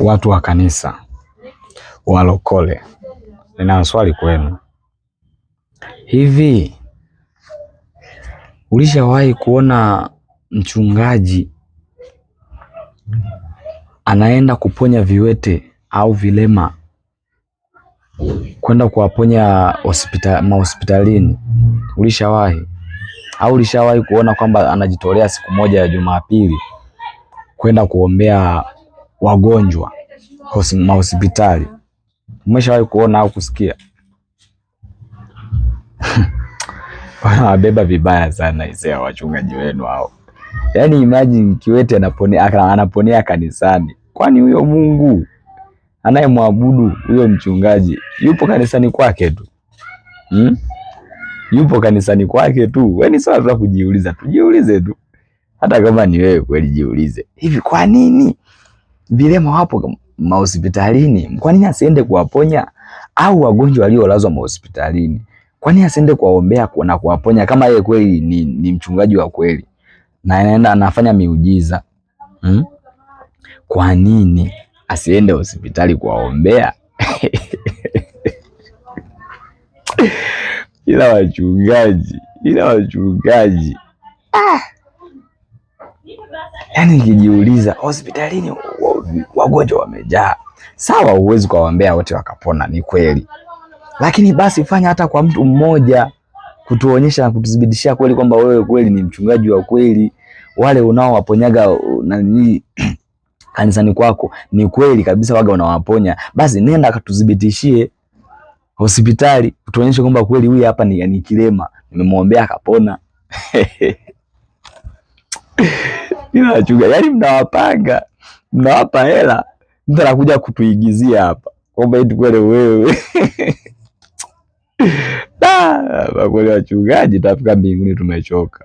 Watu wa kanisa walokole, nina swali kwenu. Hivi ulishawahi kuona mchungaji anaenda kuponya viwete au vilema, kwenda kuwaponya mahospitalini? Ulishawahi? Au ulishawahi kuona kwamba anajitolea siku moja ya Jumapili kwenda kuombea wagonjwa mahospitali? Umeshawahi kuona au kusikia? Wanawabeba vibaya sana isea wachungaji wenu hao. Yaani imagine kiwete anaponea kanisani. Kwani huyo Mungu anayemwabudu huyo mchungaji yupo kanisani kwake tu? Yupo kanisani kwake tu? Wewe ni swala la kujiuliza, tujiulize tu. Hata kama ni wewe kweli jiulize. Hivi kwa nini vilema wapo mahospitalini? Kwa nini asiende kuwaponya? Au wagonjwa waliolazwa mahospitalini, kwa nini asiende kuwaombea na kuwaponya kama yeye kweli ni mchungaji wa kweli na anaenda anafanya miujiza? Kwa nini asiende hospitali kuwaombea? Ila wachungaji yaani nikijiuliza, hospitalini wagonjwa wamejaa. Sawa, huwezi kuwaombea wote wakapona, ni kweli, lakini basi fanya hata kwa mtu mmoja, kutuonyesha na kutudhibitishia kweli kwamba wewe kweli ni mchungaji wa kweli. Wale unaowaponyaga kanisani kwako ni kweli kabisa waga unawaponya, basi nenda akatudhibitishie hospitali, utuonyeshe kwamba kweli huyu hapa ni kilema, nimemwombea akapona. Ila wachungaji yaani mnawapanga, mnawapa hela, mtu anakuja kutuigizia hapa kwamba eti kweli wewe. Kweli wachungaji tutafika mbinguni tumechoka.